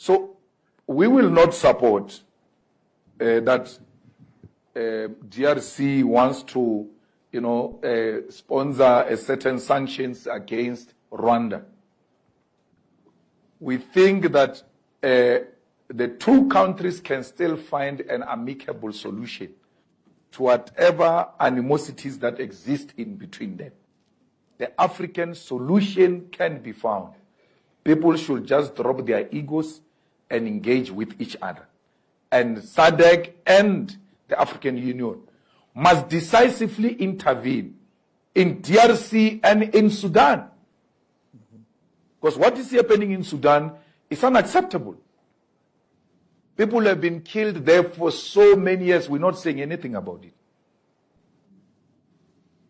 So we will not support that DRC wants to, sponsor a certain sanctions against Rwanda. We think that the two countries can still find an amicable solution to whatever animosities that exist in between them. The African solution can be found. People should just drop their egos and engage with each other. And SADC and the African Union must decisively intervene in DRC and in Sudan. Because what is happening in Sudan is unacceptable. People have been killed there for so many years. We're not saying anything about it.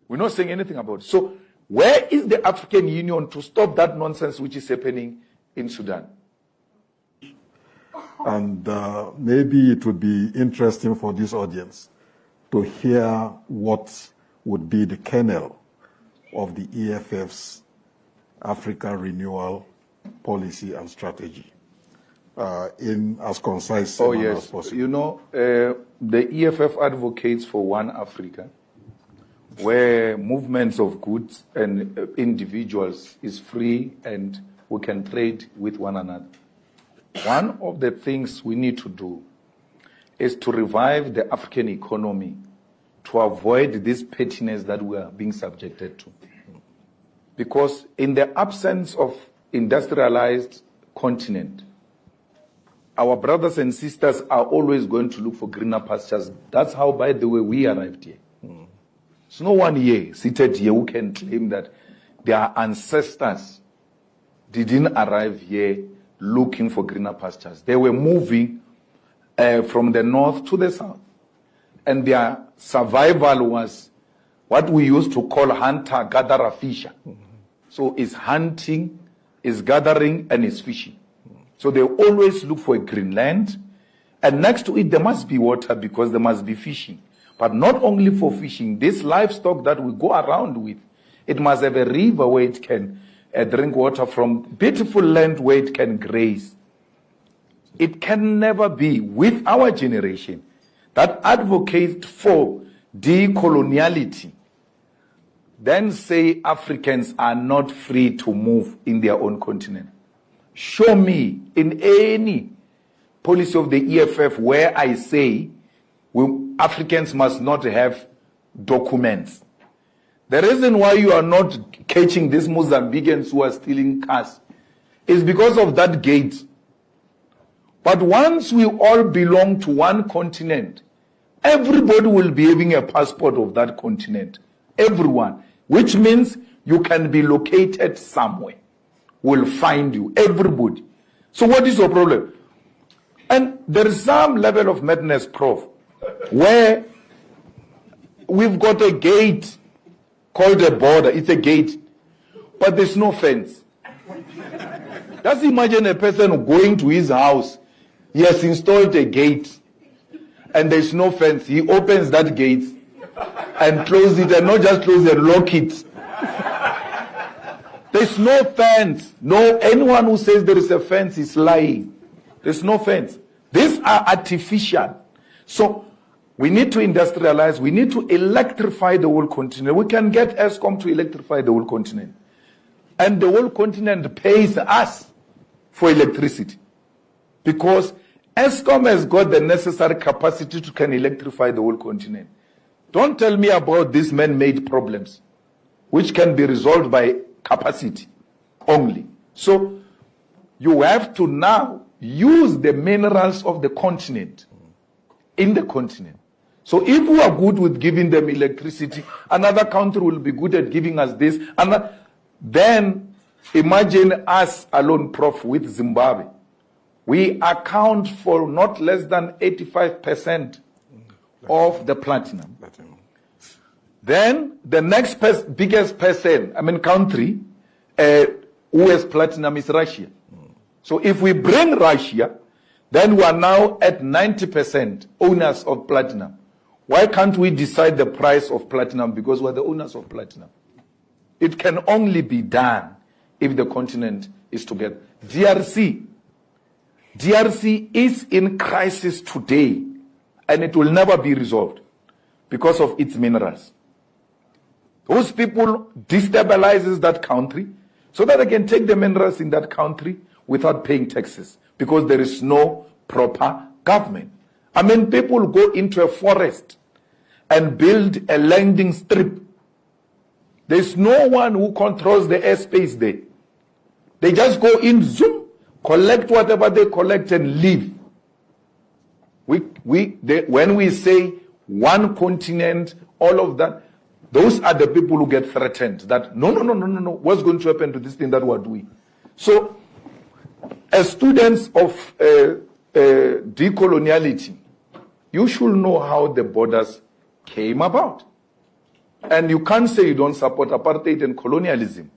We're not saying anything about it. So where is the African Union to stop that nonsense which is happening in Sudan? And maybe it would be interesting for this audience to hear what would be the kernel of the EFF's Africa renewal policy and strategy in as concise a manner as possible. The EFF advocates for one Africa, where movements of goods and individuals is free and we can trade with one another. One of the things we need to do is to revive the African economy to avoid this pettiness that we are being subjected to. Because in the absence of industrialized continent, our brothers and sisters are always going to look for greener pastures. That's how, by the way, we arrived here. So no one here, seated here, who can claim that their ancestors didn't arrive here looking for greener pastures. They were moving from the north to the south. And their survival was what we used to call hunter, gatherer, fisher. So it's hunting, it's gathering, and it's fishing. So they always look for a green land. And next to it, there must be water because there must be fishing. But not only for fishing, this livestock that we go around with, it must have a river where it can drink water from, beautiful land where it can graze. It can never be with our generation that advocate for decoloniality, then say Africans are not free to move in their own continent. Show me in any policy of the EFF where I say Africans must not have documents. The reason why you are not catching these Mozambicans who are stealing cars is because of that gate. But once we all belong to one continent, everybody will be having a passport of that continent. Everyone. Which means you can be located somewhere. We'll find you. Everybody. So what is your problem? And there is some level of madness, Prof, where we've got a gate called a border. It's a gate. But there's no fence. Just imagine a person going to his house. He has installed a gate. And there's no fence. He opens that gate and closes it, and not just close it, lock it. There's no fence. No, anyone who says there is a fence is lying. There's no fence. These are artificial. So we need to industrialize. We need to electrify the whole continent. We can get ESCOM to electrify the whole continent. And the whole continent pays us for electricity. Because ESCOM has got the necessary capacity to can electrify the whole continent. Don't tell me about these man-made problems, which can be resolved by capacity only. So you have to now use the minerals of the continent in the continent. So if we are good with giving them electricity, another country will be good at giving us this. And then imagine us alone, Prof, with Zimbabwe. We account for not less than 85% of the platinum. Then the next biggest country who has platinum is Russia. So if we bring Russia, then we are now at 90% owners of platinum. Why can't we decide the price of platinum? Because we're the owners of platinum. It can only be done if the continent is together. DRC DRC is in crisis today, and it will never be resolved because of its minerals. Those people destabilizes that country so that they can take the minerals in that country without paying taxes because there is no proper government. I mean, people go into a forest and build a landing strip. There's no one who controls the airspace there. They just go in, zoom, collect whatever they collect and leave. When we say one continent, all of that, those are the people who get threatened that no, what's going to happen to this thing that we're doing? So, as students of decoloniality, you should know how the borders came about. And you can't say you don't support apartheid and colonialism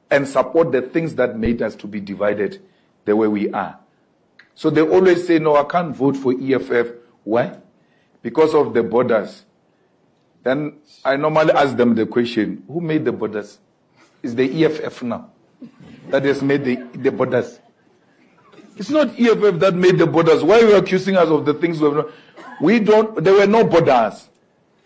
and support the things that made us to be divided the way we are. So they always say, no, I can't vote for EFF. Why? Because of the borders. Then I normally ask them the question, who made the borders? Is the EFF now that has made the borders? It's not EFF that made the borders. Why are you accusing us of the things we have not? There were no borders.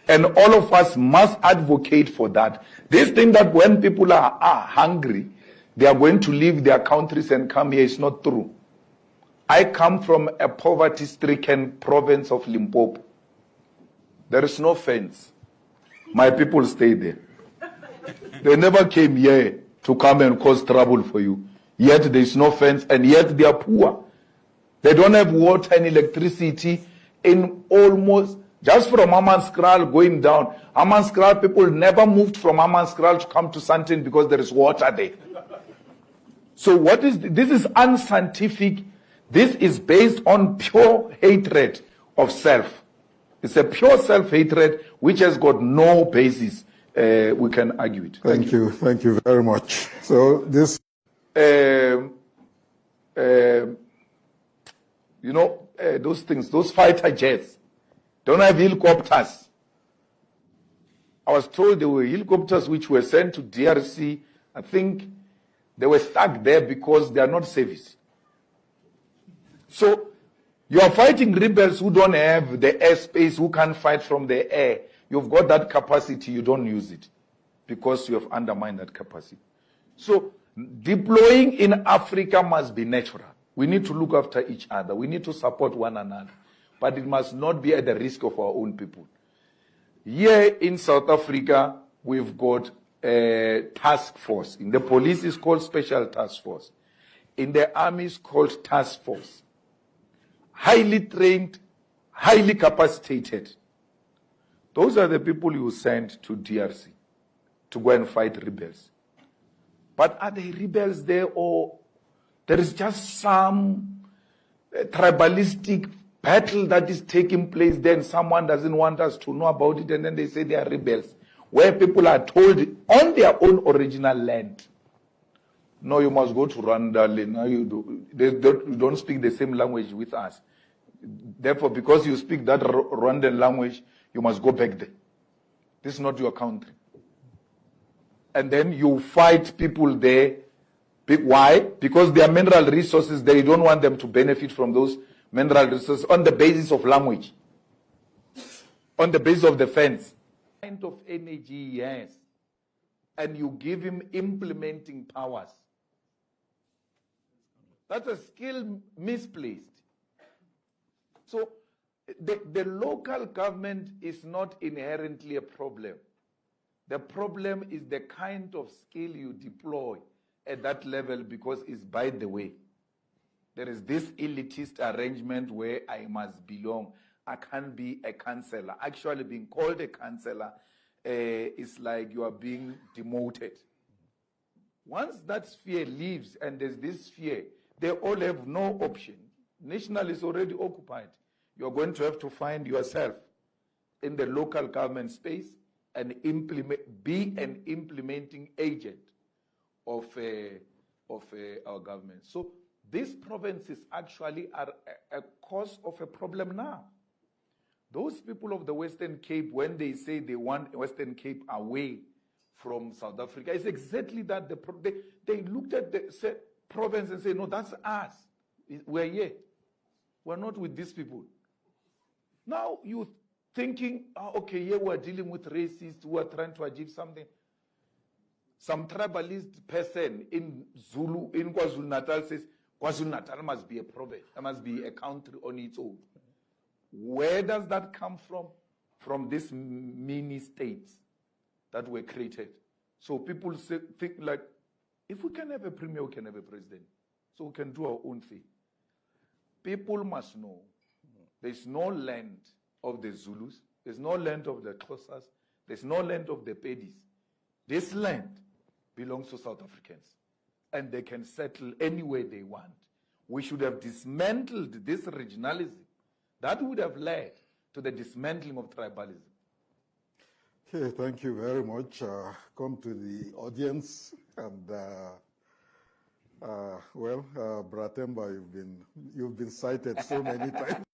And all of us must advocate for that. This thing that when people are hungry, they are going to leave their countries and come here is not true. I come from a poverty-stricken province of Limpopo. There is no fence. My people stay there. They never came here to come and cause trouble for you. Yet there is no fence, and yet they are poor. They don't have water and electricity in almost, just from Hammanskraal going down. Hammanskraal people never moved from Hammanskraal to come to Sandton because there is water there. So this is unscientific. This is based on pure hatred of self. It's a pure self-hatred which has got no basis. We can argue it. Thank you very much. So this... those things, those fighter jets, don't have helicopters. I was told there were helicopters which were sent to DRC. I think they were stuck there because they are not service. So you are fighting rebels who don't have the airspace, who can't fight from the air. You've got that capacity, you don't use it because you have undermined that capacity. So deploying in Africa must be natural. We need to look after each other. We need to support one another. But it must not be at the risk of our own people. Here in South Africa, we've got a task force. In the police, it's called Special Task Force. In the army, it's called Task Force. Highly trained, highly capacitated. Those are the people you send to DRC to go and fight rebels. But are they rebels there, or there is just some tribalistic battle that is taking place there and someone doesn't want us to know about it and then they say they are rebels, where people are told on their own original land, no, you must go to Rwanda, you don't speak the same language with us. Therefore, because you speak that Rwandan language, you must go back there. This is not your country. And then you fight people there. Why? Because their mineral resources, they don't want them to benefit from those mineral resources on the basis of language, on the basis of the fence. Kind of energy he has, and you give him implementing powers. That's a skill misplaced. So the local government is not inherently a problem. The problem is the kind of skill you deploy at that level, because it's by the way. There is this elitist arrangement where I must belong. I can't be a councillor. Actually, being called a councillor is like you are being demoted. Once that sphere leaves and there's this sphere, they all have no option. National is already occupied. You're going to have to find yourself in the local government space and be an implementing agent of our government. So these provinces actually are a cause of a problem now. Those people of the Western Cape, when they say they want Western Cape away from South Africa, it's exactly that. They looked at the province and say, no, that's us. We're here. We're not with these people. Now you're thinking, okay, here we're dealing with racists who are trying to achieve something. Some tribalist person in Zulu, in KwaZulu-Natal says, KwaZulu-Natal must be a province. There must be a country on its own. Where does that come from? From these mini states that were created. So people think like, if we can have a premier, we can have a president. So we can do our own thing. People must know there's no land of the Zulus, there's no land of the Xhosas, there's no land of the Pedis. This land belongs to South Africans, and they can settle anywhere they want. We should have dismantled this regionalism. That would have led to the dismantling of tribalism. Okay, thank you very much. Come to the audience, and Bratemba, you've been cited so many times.